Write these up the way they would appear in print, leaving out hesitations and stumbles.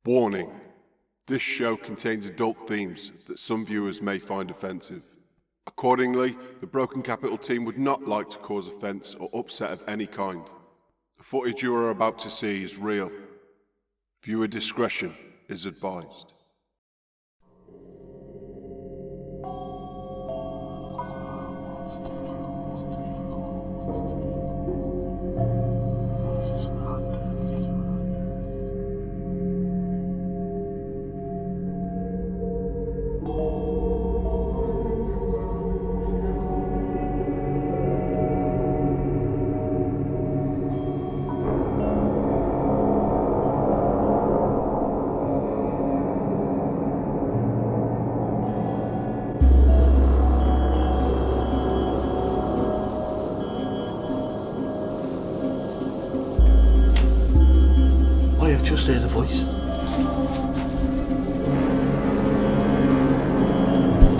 Warning: this show contains adult themes that some viewers may find offensive. Accordingly, the Broken Capital team would not like to cause offence or upset of any kind. The footage you are about to see is real. Viewer discretion is advised. I have just heard a voice.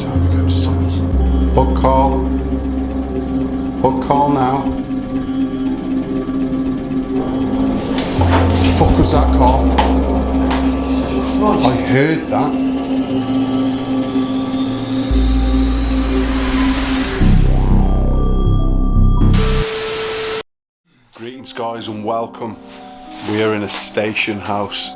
Time to go to silence. Book call. Book call now. What the fuck was that call? I heard that. Greetings guys and welcome. We are in a station house.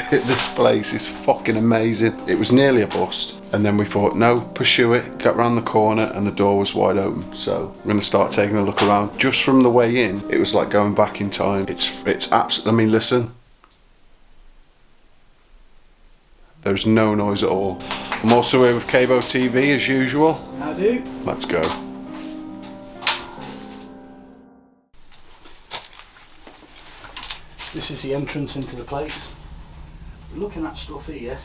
This place is fucking amazing. It was nearly a bust, and then we thought, no, pursue it, got round the corner, and the door was wide open. So we're gonna start taking a look around. Just from the way in, it was like going back in time. It's absolutely, I mean, listen. There's no noise at all. I'm also here with Cabo TV as usual. How do? Let's go. This is the entrance into the place. We're looking at stuff here.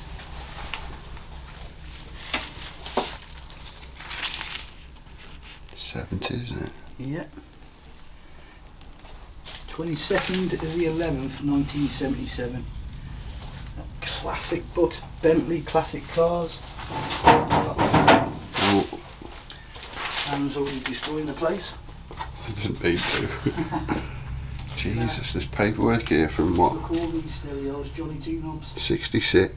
'70s, isn't it? Yeah. 22nd of the 11th, 1977. Classic books, Bentley classic cars. Oh, Hands already destroying the place. I didn't need to. Jesus, there's paperwork here from what? Look all these stereos, Johnny Two Knobs. 66.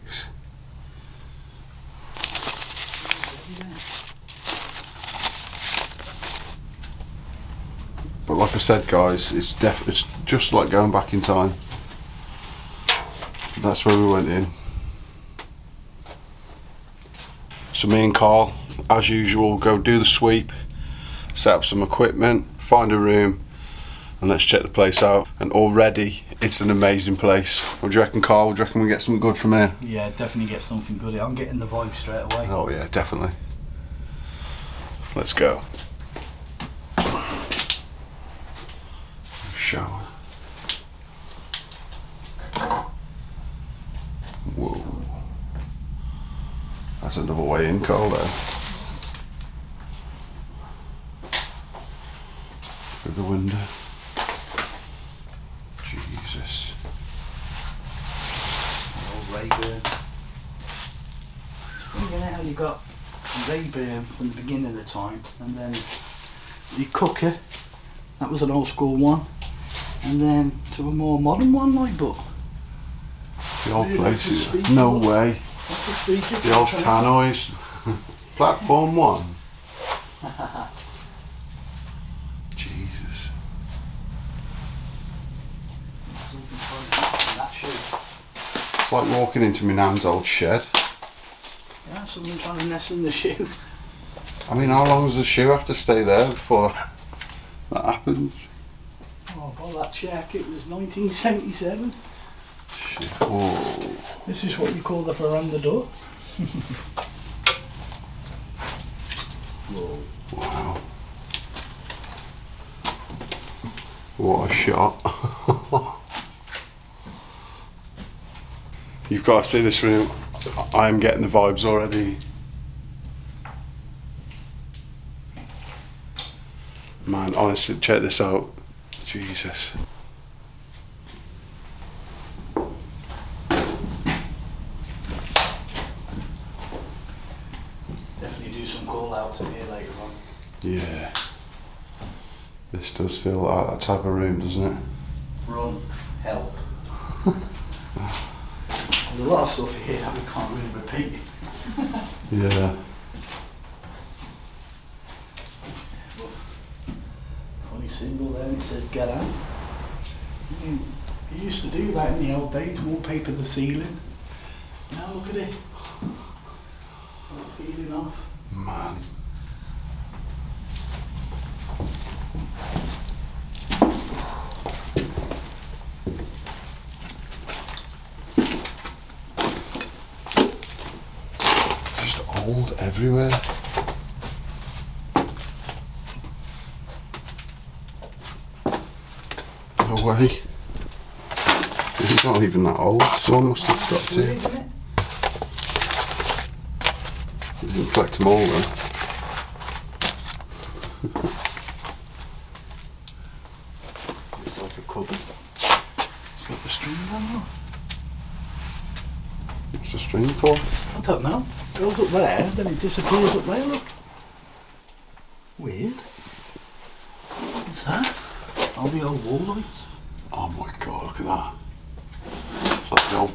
But like I said guys, it's just like going back in time. That's where we went in. So me and Carl, as usual, go do the sweep, set up some equipment, find a room, and let's check the place out. And already it's an amazing place. What do you reckon, Carl? Do you reckon we get something good from here? Yeah, definitely get something good. I'm getting the vibe straight away. Oh yeah, definitely. Let's go. Shower. Whoa. That's another way in, Carl, there. Through the window. Jesus. Oh, Rayburn. Thinking how you got Rayburn from the beginning of the time, and then the cooker, that was an old school one, and then to a more modern one, like, but The old Really, place that's a is, speaker. no way. what's the speaker? The old tannoys. Platform 1. Jesus. That shoe. It's like walking into my nan's old shed. Yeah, someone trying to nestle in the shoe. I mean, how long does the shoe have to stay there before that happens? Oh, by that check, it was 1977. Shit. Whoa. This is what you call the veranda door. Whoa. Wow. What a shot. You've got to see this room. I am getting the vibes already. Man, honestly, check this out. Jesus. Definitely do some call outs in here later on. Yeah. This does feel like that type of room, doesn't it? Run, help. There's a lot of stuff here that we can't really repeat. Yeah. Funny symbol there, it says get out. You used to do that in the old days, wallpaper the ceiling. Now look at it. All peeling off. Man. Just old everywhere. No way. It's not even that old. Someone must have stopped Weird, here. isn't it? They didn't collect them all though. It's like a cupboard. It's got the string down. What's the string for? I don't know. It goes up there, then it disappears up there, look. Weird. What's that? All the old wall lights. Oh my god, look at that. It's like the old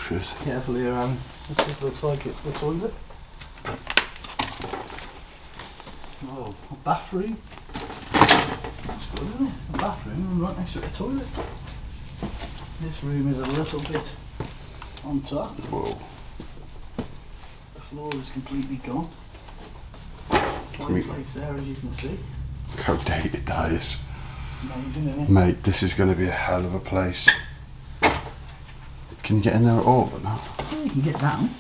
shit. Careful here, Aaron. This just looks like it's the toilet. Oh, a bathroom. That's good, isn't it? A bathroom and right next to a toilet. This room is a little bit on top. Whoa. The floor is completely gone. we- Fireplace there, as you can see. Look how dated that is. Amazing, isn't it? Mate, this is going to be a hell of a place. Can you get in there at all? But no. Yeah, you can get down.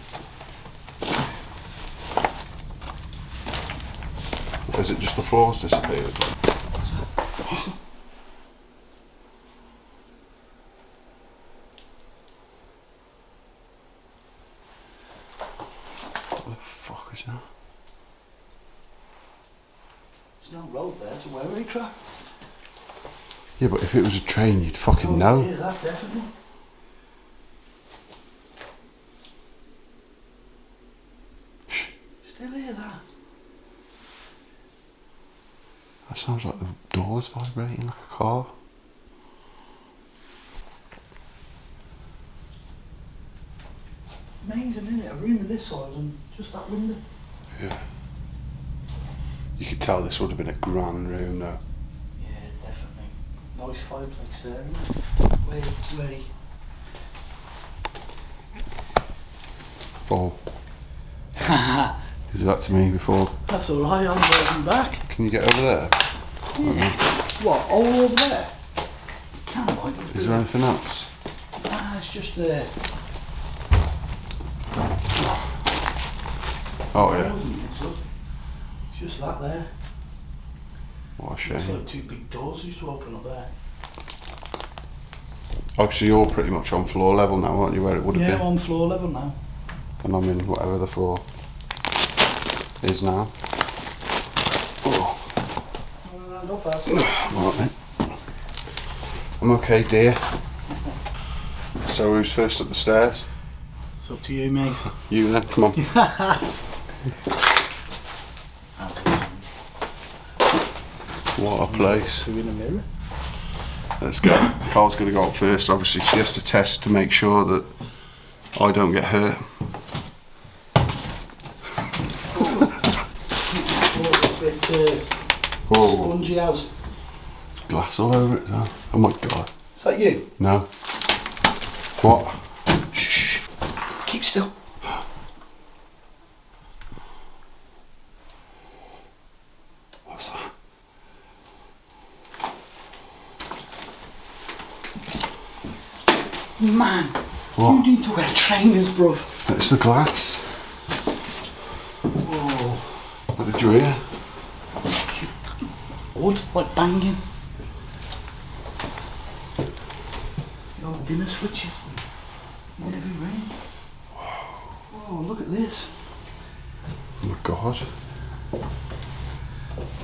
Is it just the floors disappeared? What's that? Listen. What the fuck is that? There's no road there to railway track. Yeah, but if it was a train, you'd fucking know. Yeah, that definitely. Still hear that? That sounds like the doors vibrating like a car. Amazing, isn't it? A room of this size and just that window. Yeah. You could tell this would have been a grand room though. Yeah, definitely. Nice fireplace there, isn't it? Where? Oh. You did that to me before. That's alright, I'm going back. Can you get over there? Yeah. What, all over there? Can't like it. Is there anything else? Ah, it's just there. Oh yeah. It's just that there. What a It's shame. like two big doors used to open up there. Oh, so you're pretty much on floor level now, aren't you, where it would have Yeah, I'm been? on floor level now. And I'm in whatever the floor is now. Oh, I'm alright, mate. I'm okay, dear. So who's first up the stairs? It's up to you, mate. You then, come on. What a place. Two in a mirror. Let's go. Carl's going to go up first. Obviously, she has to test to make sure that I don't get hurt. Whoa, Spongy as. glass all over it. Though. Oh my god. Is that you? No. What? Shh. Keep still. What's that? Man, What? you need to wear trainers, bruv. It's the glass. Whoa. What did you hear? Wood, like banging. Your dinner switches. In every room. Whoa, look at this. Oh my god.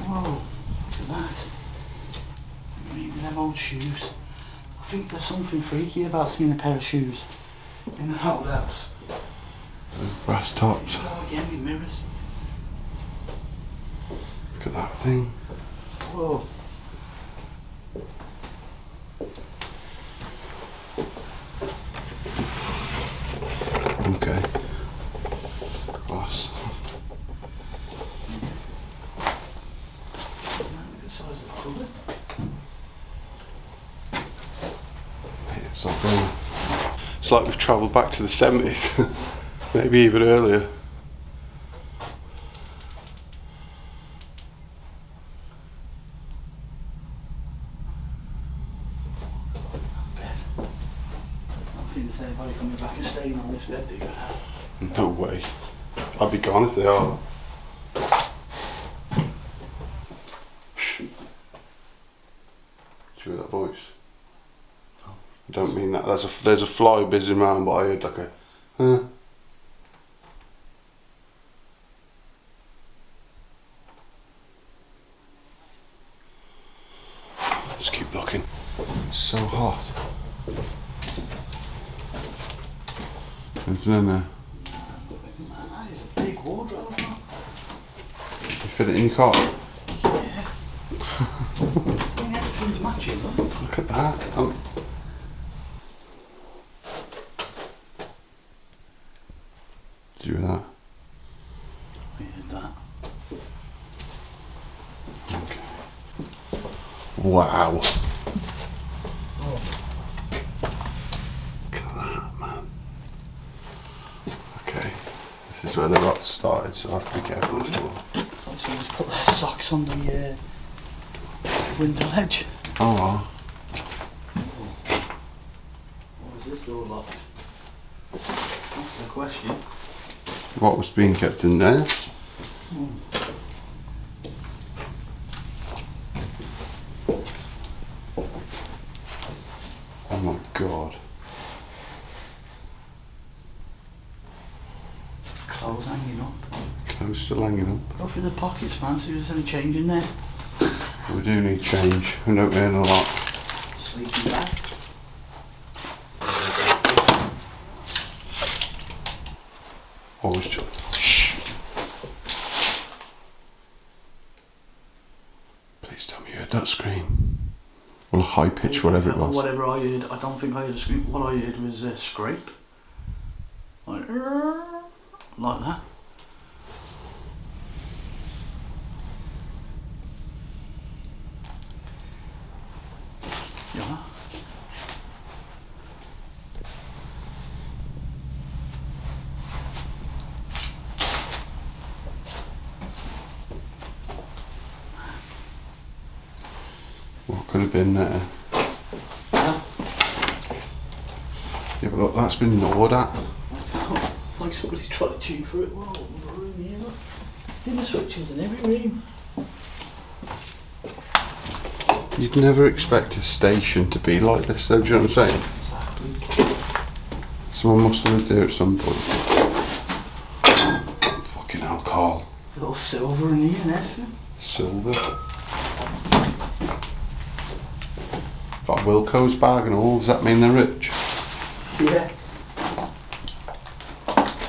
Whoa, look at that. Even them old shoes. I think there's something freaky about seeing a pair of shoes in an old house. Brass tops. Oh, again with mirrors. Look at that thing. Whoa. Okay. Class. It's like we've travelled back to the 70s, maybe even earlier. There's anybody coming back and staying on this bed, do you? No way. I'd be gone if they are. Shh. Do you hear that voice? I don't mean that. There's a fly buzzing around, but I heard like a huh. Just keep looking. It's so hot. Anything in there? That is a big wardrobe. You fit it in your car? Yeah. Everything's matching, though. Look at that. Did you hear that? I heard that. Okay. Wow. Oh. Look at that, man. Okay. This is where the rot started, so I have to be careful as well. Someone's put their socks on the window ledge. Oh, well. What is this door locked? That's the question. What was being kept in there? Oh my god. Clothes hanging up. Clothes still hanging up. Go through the pockets, man, see if there's any change in there. We do need change. We don't earn a lot. Sleeping bag. Always just. Shh. Please tell me you heard that scream. Well, a high pitch, whatever it was. Whatever I heard, I don't think I heard a scream. What I heard was a scrape. Like that. Yeah. What could have been there? Yeah. Yeah, but look, that's been gnawed at. Like somebody's trying to chew for it. Whoa, we're room here, look. Dimmer switches in every room. You'd never expect a station to be like this, though, do you know what I'm saying? Exactly. Someone must have lived here at some point. Fucking alcohol. A little silver in here and everything. Silver. Got Wilco's bag and all, does that mean they're rich? Yeah.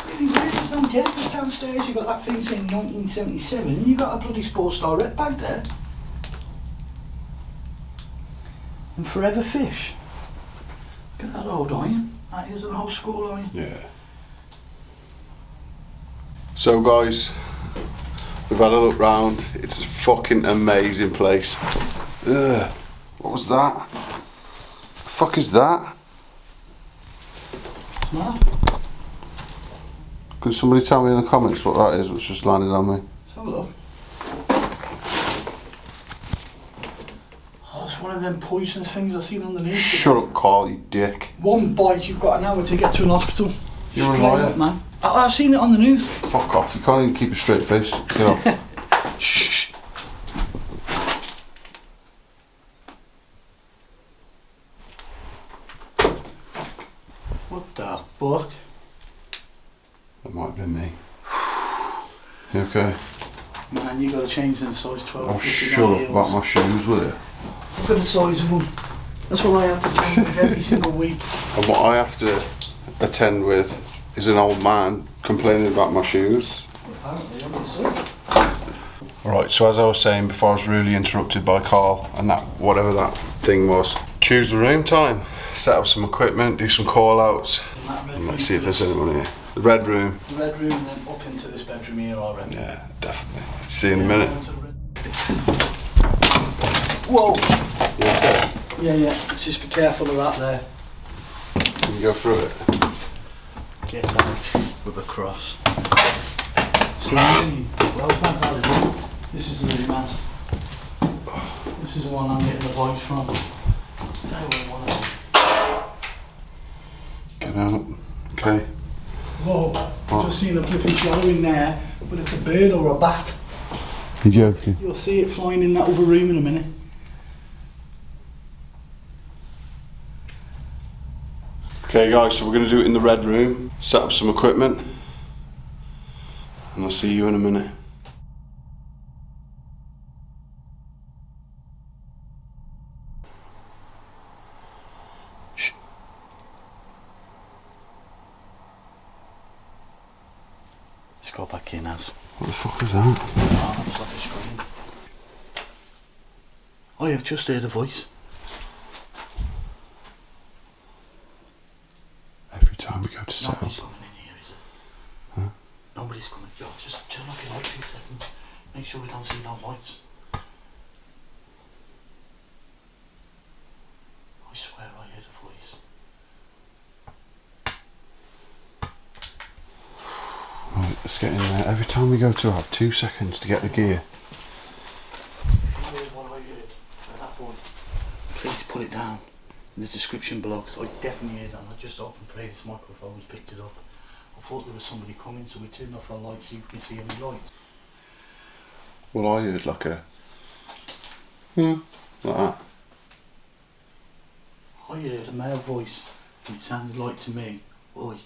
Really weird, I don't get it. Downstairs you got that thing saying 1977 and you got a bloody Sports Direct bag there. And Forever Fish. Look at that old iron. That is an old school iron. Yeah. So guys, we've had a look round. It's a fucking amazing place. Ugh. What was that? The fuck is that? Smart. Can somebody tell me in the comments what that is, which just landed on me? Let's have a look. Oh, it's one of them poisonous things I've seen on the news. Shut up, Carl, you dick. One bite, you've got an hour to get to an hospital. You're a Straight liar. up, man. I've seen it on the news. Fuck off, you can't even keep a straight face. Get off. Shh. What the fuck? That might have been me. You okay? Man, you gotta change them size 12. Oh, with your shut up heels. about my shoes, will you? Look at the size of them. That's what I have to change with every single week. And what I have to attend with is an old man complaining about my shoes. Apparently, I'm not sure. Alright, so as I was saying before I was really interrupted by Carl and that whatever that thing was. Choose the room time, set up some equipment, do some call outs. that red And room. let's see if there's anyone here. The red room. The red room and then up into this bedroom here, I reckon. Yeah, definitely. See you in a minute. Whoa! You okay? Yeah. Just be careful of that there. Can you go through it? Get out with a cross. So really, well done, Valley. This is the really mad. This is the one I'm getting the voice from. Tell you what I want to do. Get out. Okay. Whoa, I've just seen a flipping shadow in there, but it's a bird or a bat. You're joking. You'll see it flying in that other room in a minute. Okay guys, so we're going to do it in the red room. Set up some equipment. And I'll see you in a minute. Shh. Let's go back in, Az. What the fuck was that? Oh, that was like a scream. Oh, you've just heard a voice. Every time we go to set up. Nobody's coming in here, is it? Huh? Nobody's coming. Yo, just turn off your light for a second. Make sure we don't see no lights. I swear I heard a voice. Right, let's get in there. Every time we go to have 2 seconds to get the gear. You heard what I heard? That voice. Please put it down in the description below, because I definitely heard that. I just opened play this microphone's picked it up. I thought there was somebody coming, so we turned off our lights so you can see any lights. Well, I heard like a... like that. I heard a male voice, and it sounded like to me, oi.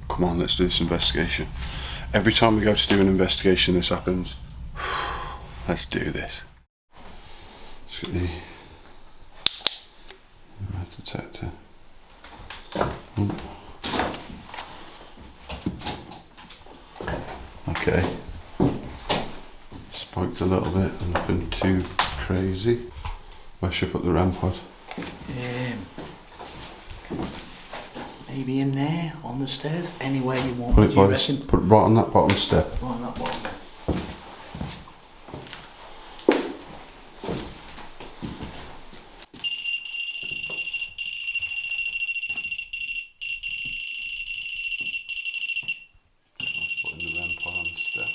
Come on, let's do this investigation. Every time we go to do an investigation, this happens. Let's do this. Let's get the metal detector. Okay. Spiked a little bit and nothing too crazy. Where should I put the REM pod? Maybe in there, on the stairs, anywhere you want. Put What it, do you reckon? put it right on that bottom step. Right on that bottom. Putting the REM pod on the step.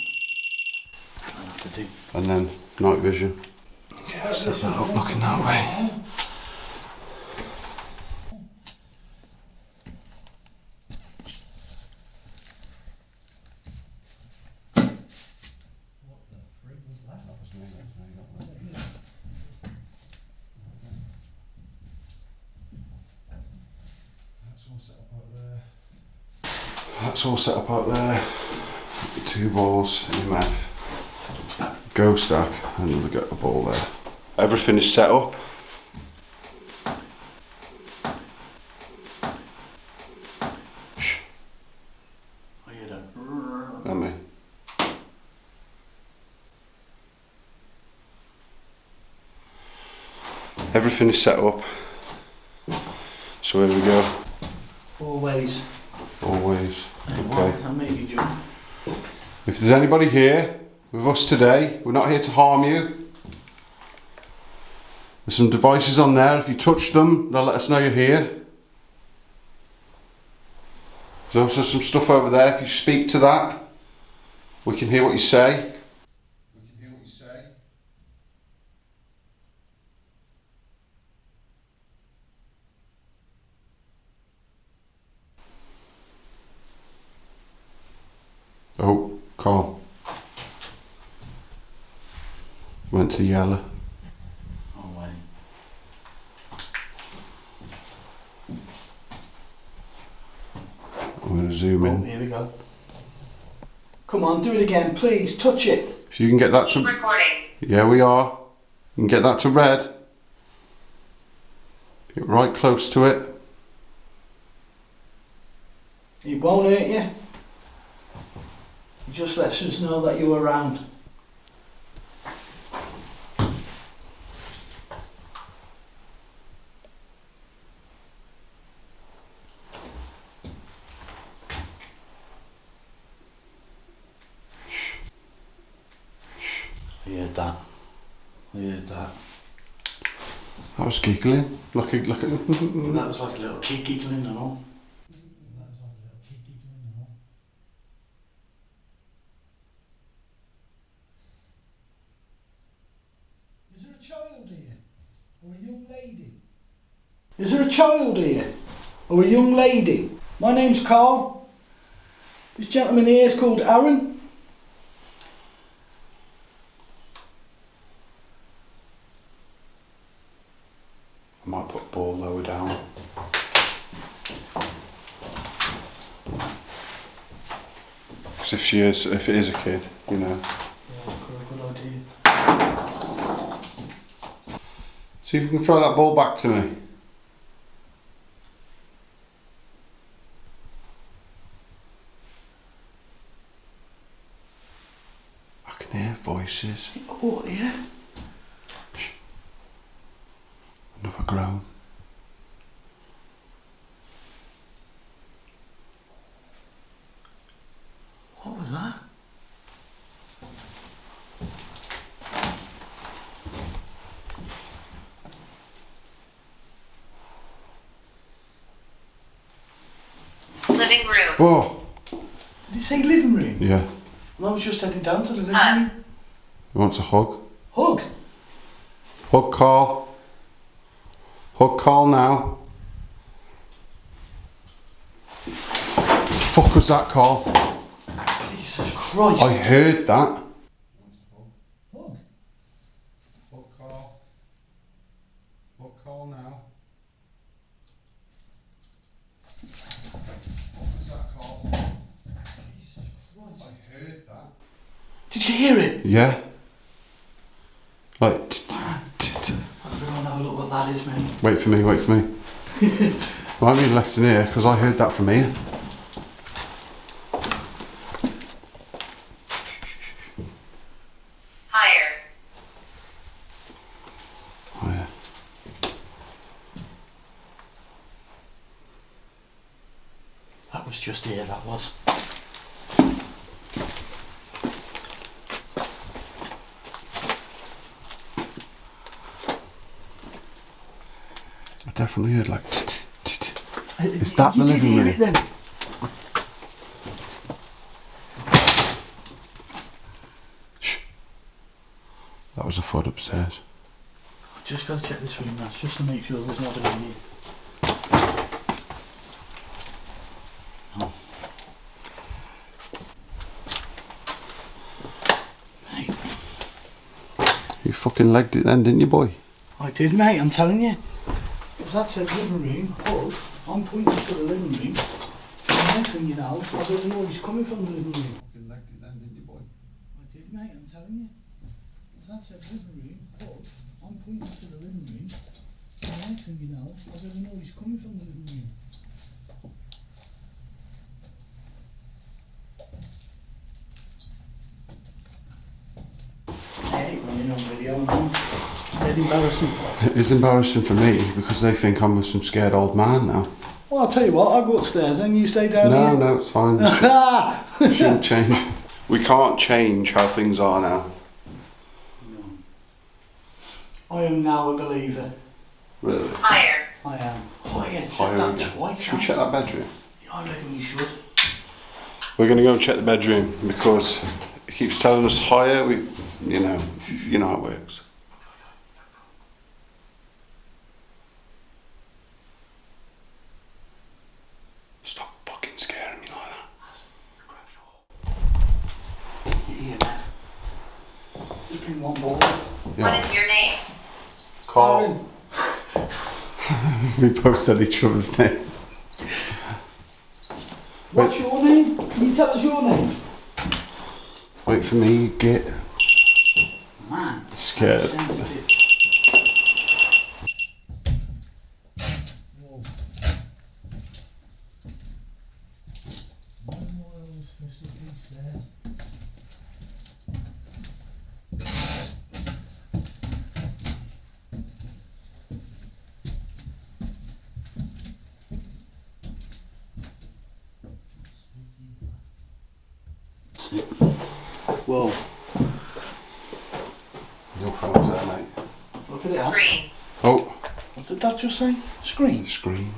I'll have to do. And then night vision. Set that up looking that way. That's all set up out there. 2 balls in your mouth. Go stack, and you'll get a ball there. Everything is set up. Shh. I heard a. Let me. Everything is set up. So here we go. Always. Always. Okay. I'll make you jump. If there's anybody here with us today, we're not here to harm you. There's some devices on there. If you touch them, they'll let us know you're here. There's also some stuff over there. If you speak to that, we can hear what you say. Oh, Carl. Went to yellow. Oh, wait. I'm going to zoom Oh, in. here we go. Come on, do it again, please. Touch it. If you can get that to... Recording. Yeah, we are. You can get that to red. Get right close to it. It won't hurt you. It just lets us know that you're around. heard that. I heard that. I was giggling. Look at. That was like a little kid giggling and all. Is there a child here? Or a young lady? Is there a child here? Or a young lady? My name's Carl. This gentleman here is called Aaron. I might put a ball lower down. Because if it is a kid, you know. Yeah, good idea. See if you can throw that ball back to me. I can hear voices. Oh, yeah. Another groan. What was that? Living room. Oh, Did he say living room? yeah. Well, I was just heading down to the living room. He wants a hug. Hug? Hug Carl. Hug Carl now. What the fuck was that, Carl? Jesus Christ. I heard that. Hug. Hug Carl. Hug Carl now. What was that, Carl? Jesus Christ. I heard that. Did you hear it? Yeah. Like, I'm going to have a look what that is, mate. wait for me, wait for me. Might be left in here because I heard that from here. Higher. Oh, yeah. That was just here, that was. I definitely heard like. Is that the living room? You did hear it then? Shh. That was a foot upstairs. I've just got to check this room now, just to make sure there's nobody in here. Oh. Mate, You fucking legged it then, didn't you, boy? I did, mate, I'm telling you. Because that said living room, but I'm pointing to the living room. And the next thing you know, I don't know he's coming from the living room. Fucking legged it then, didn't you, boy? I did, mate, I'm telling you. Because that said living room, but I'm pointing to the living room. And the next thing you know, I don't know he's coming from the living room. Hey, running on video now. Dead embarrassing. It is embarrassing for me because they think I'm some scared old man now. Well, I'll tell you what, I'll go upstairs and you stay down No, here. no, it's fine. It shouldn't change. We can't change how things are now. I am now a believer. Really? Higher. I am. Oh, yeah, said Higher that again. twice. Should we check that bedroom? Yeah, I reckon we should. We're going to go and check the bedroom because it keeps telling us higher. You know how it works. Stop fucking scaring me like that. You hear that? Just bring one ball. What is your name? Carl. We both said each other's name. What's your name? Can you tell us your name? Wait for me, git. Man, Scared. sensitive. Whoa. One more of those fish up these stairs. Whoa. it has. Screen. Oh, What did that just say? Screen. screen.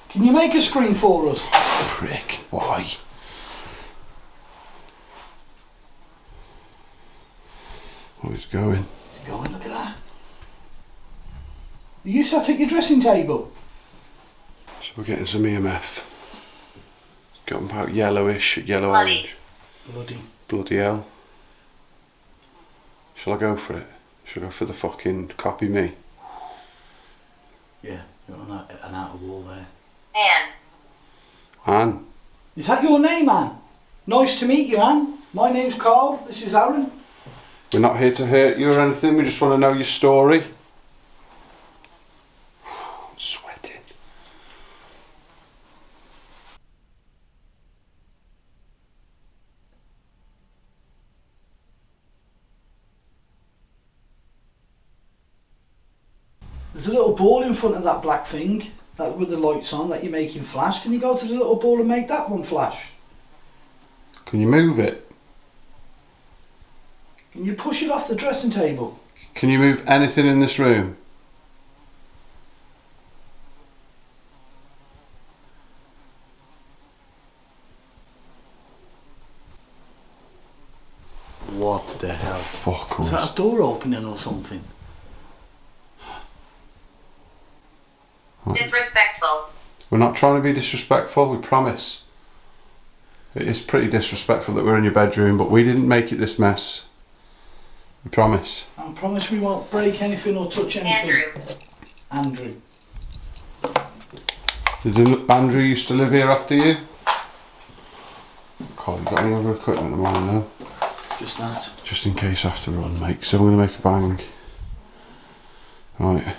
Can you make a screen for us? Prick. Why? Oh, it's going. Go on, look at that. You sat at your dressing table. So we're getting some EMF. It's got about yellowish, yellow Bloody. orange. Bloody. Bloody hell. Shall I go for it? Shall I go for the fucking copy me? Yeah, you're on an outer wall there. Anne. Anne. Is that your name, Anne? Nice to meet you, Anne. My name's Carl. This is Aaron. We're not here to hurt you or anything, we just want to know your story. I'm sweating. There's a little ball in front of that black thing, that with the lights on, that you're making flash. Can you go to the little ball and make that one flash? Can you move it? Can you push it off the dressing table? Can you move anything in this room? What the hell? Fuck Is us. that a door opening or something? Disrespectful. We're not trying to be disrespectful, we promise. It is pretty disrespectful that we're in your bedroom, but we didn't make it this mess. We promise. I promise we won't break anything or touch anything. Andrew. Andrew. Did Andrew used to live here after you? Carl, you got any other equipment of mine now? Just that. Just in case I have to run, mate. So I'm going to make a bang. Right.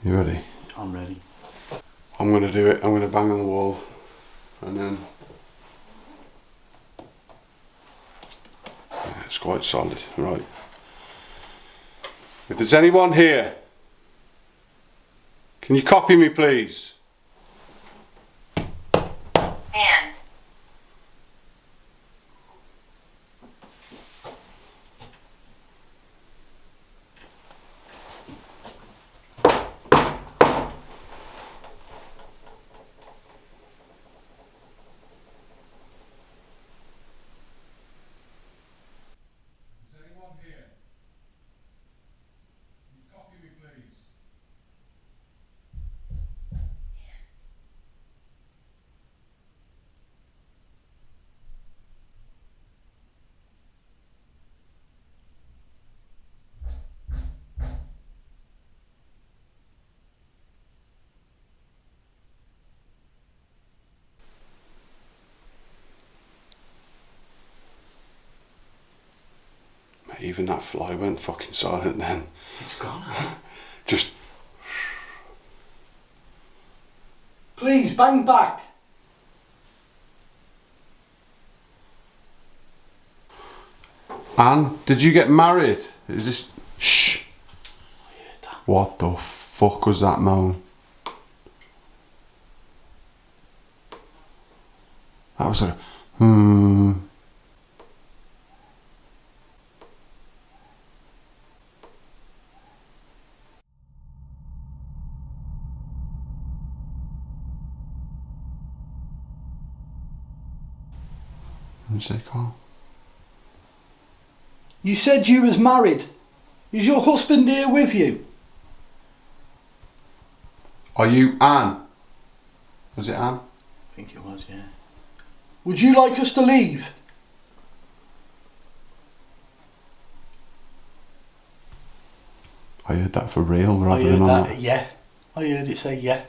You ready? I'm ready. I'm going to do it. I'm going to bang on the wall. And then... Yeah, it's quite solid. Right. If there's anyone here, can you copy me, please? Anne. Is anyone here? Can you copy me, please? Even that fly went fucking silent then. It's gone. Just... Please, bang back. Anne, did you get married? Is this... Shh. I heard that. What the fuck was that moan? That was like... Didn't say Carl. You said you was married. Is your husband here with you? Are you Anne? Was it Anne? I think it was, yeah. Would you like us to leave? I heard that for real rather I heard than on that, yeah. I heard it say yeah.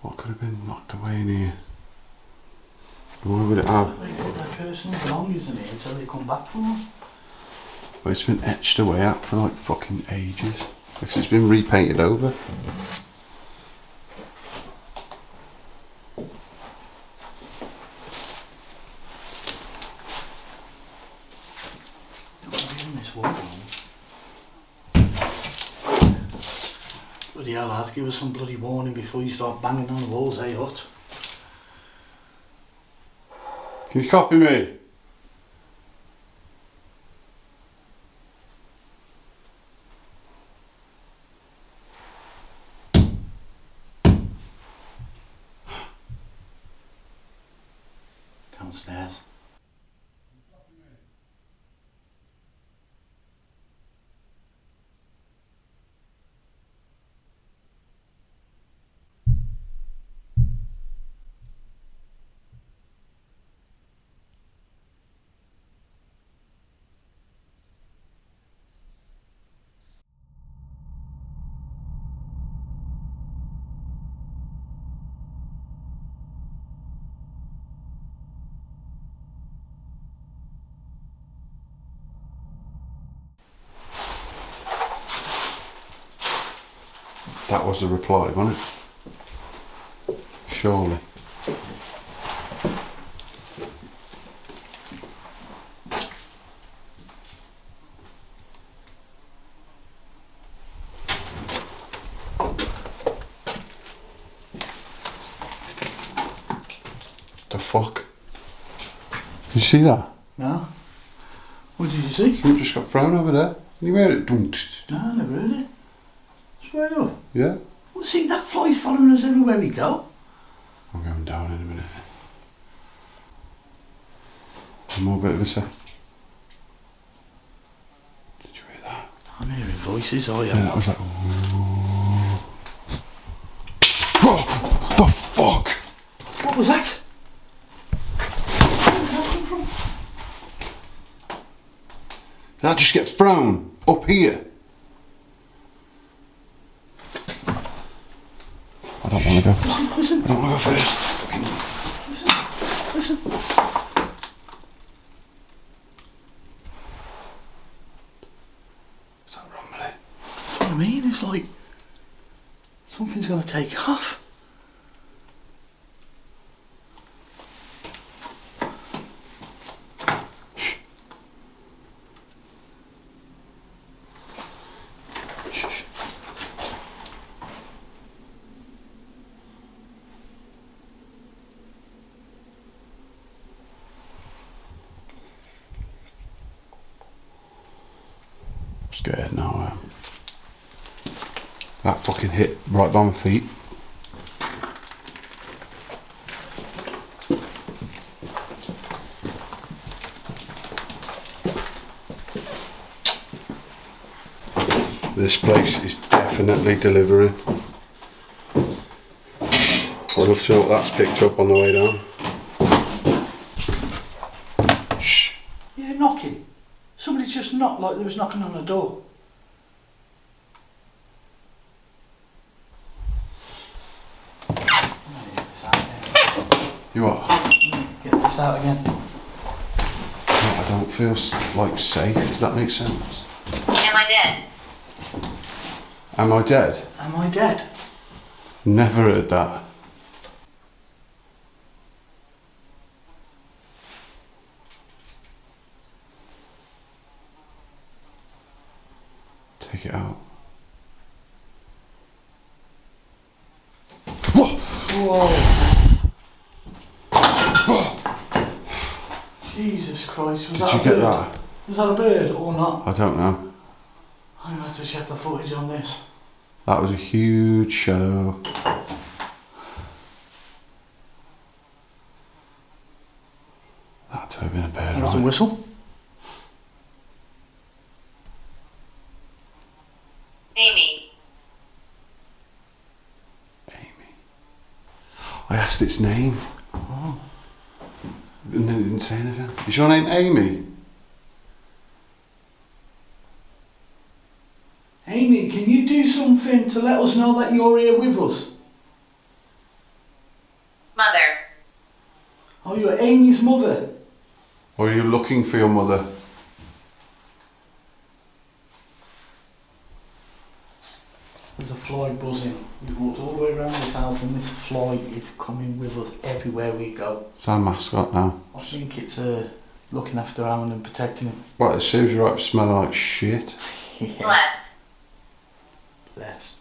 What could have been locked away in here? Why would it have? They put their personal belongings in here until they come back for them. Well, it's been etched away at for like fucking ages. Because it's been repainted over. Don't be in this Bloody hell, lads, give us some bloody warning before you start banging on the walls, eh, Hut? Can you copy me? Downstairs. That was the reply, wasn't it? Surely. The fuck? Did you see that? No? What did you see? Something just got thrown over there. You heard it? No, I never heard it. Straight up. Yeah? Well, see, that fly's following us everywhere we go. I'm going down in a minute. One more bit of a sec. Did you hear that? I'm hearing voices, are you? Yeah, that was like, ooh. Oh, the fuck? What was that? Where did that come from? Did that just get thrown up here? I don't want to go. Listen. I don't want to go first. Listen. Is that rumbling? That's what I mean. It's like something's going to take off. Shh. Scared now. That fucking hit right by my feet. This place is definitely delivering. I'd love to know what that's picked up on the way down. Shh. Yeah, knocking. Somebody's just knocked like they was knocking on the door. You what? Get this out again. I don't feel like safe. Does that make sense? Am I dead? Am I dead? Am I dead? Never heard that. Take it out. Whoa! Whoa. Jesus Christ, was Did that you a get bird? that? Was that a bird or not? I don't know. I'm going to have to check the footage on this. That was a huge shadow. That to have been a bird, That was a right? whistle. Amy. Amy. I asked its name. Oh. And then it didn't say anything. Is your name Amy? Amy, can you do something to let us know that you're here with us? Mother. Oh, you're Amy's mother. Or are you looking for your mother? There's a fly buzzing. We've walked all the way around this house and this fly is coming with us everywhere we go. It's our mascot now. I think it's looking after Alan and protecting him. What, it serves you right for smelling like shit. Yeah. Blessed. Blessed.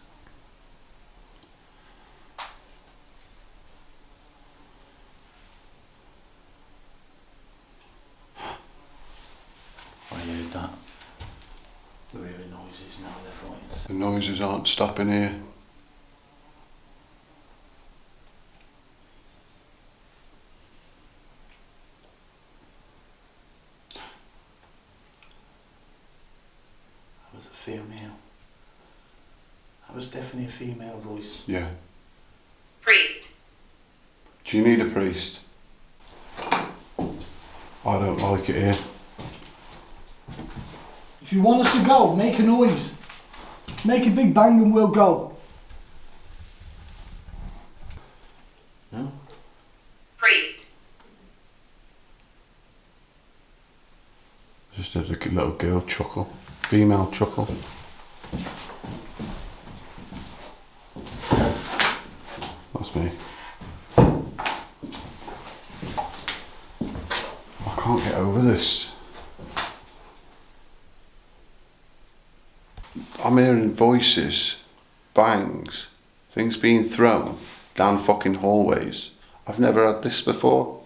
The noises aren't stopping here. That was a female. That was definitely a female voice. Yeah. Priest. Do you need a priest? I don't like it here. If you want us to go, make a noise. Make a big bang and we'll go. No? Priest. Just a little girl chuckle. Female chuckle. That's me. I can't get over this. I'm hearing voices, bangs, things being thrown down fucking hallways. I've never had this before.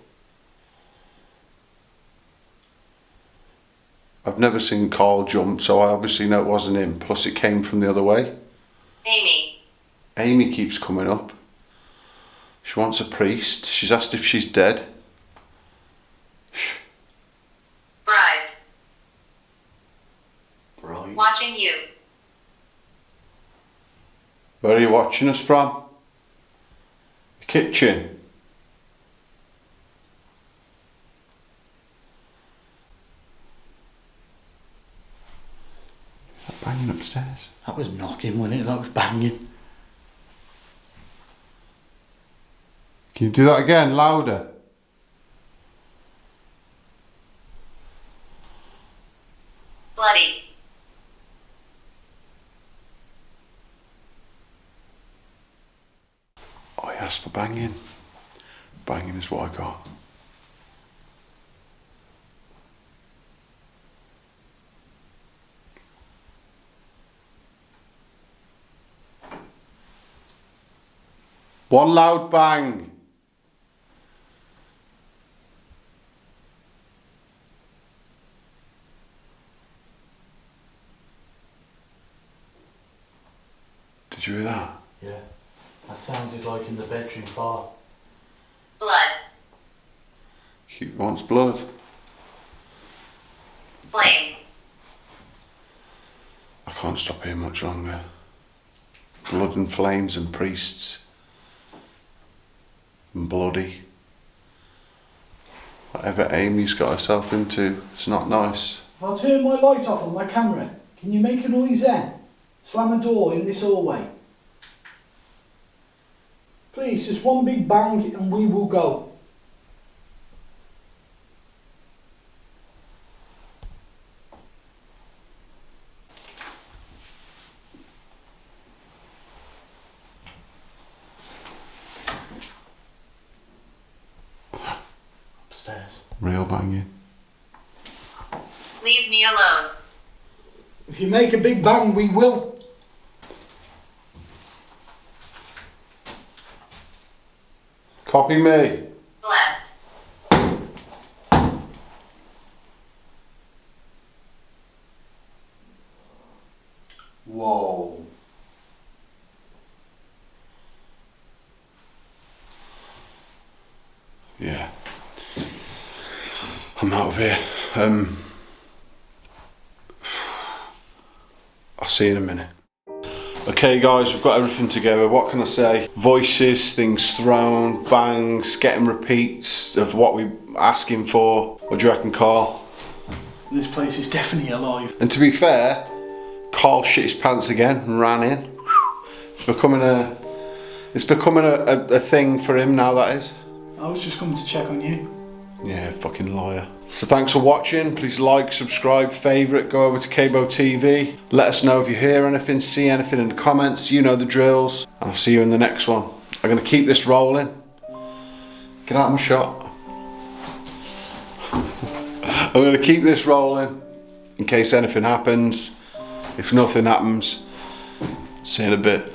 I've never seen Carl jump, so I obviously know it wasn't him. Plus it came from the other way. Amy. Amy keeps coming up. She wants a priest. She's asked if she's dead. Shh. Bride. Right. Watching you. Where are you watching us from? The kitchen. Is that banging upstairs? That was knocking, wasn't it? That was banging. Can you do that again, louder? Bloody. I asked for banging. Banging is what I got. One loud bang. Did you hear that? Yeah. That sounded like in the bedroom bar. Blood. He wants blood. Flames. I can't stop here much longer. Blood and flames and priests. And bloody. Whatever Amy's got herself into, it's not nice. If I turn my light off on my camera, can you make a noise then? Slam a door in this hallway. Please, just one big bang and we will go. Upstairs. Real banging. Leave me alone. If you make a big bang, we will. Copy me. Blessed. Whoa. Yeah. I'm out of here. I'll see you in a minute. Okay guys, we've got everything together. What can I say? Voices, things thrown, bangs, getting repeats of what we're asking for. What do you reckon, Carl? This place is definitely alive. And to be fair, Carl shit his pants again and ran in. It's becoming a thing for him now, that is. I was just coming to check on you. Yeah, fucking liar. So thanks for watching. Please like, subscribe, favourite, go over to Cabo TV. Let us know if you hear anything, see anything in the comments. You know the drills. And I'll see you in the next one. I'm going to keep this rolling. Get out of my shot. I'm going to keep this rolling in case anything happens. If nothing happens, see you in a bit.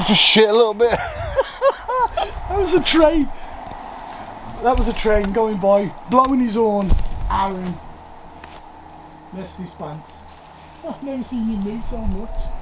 to shit a little bit. That was a train. That was a train going by, blowing his horn. Aaron. Messed his pants. I've never seen you move so much.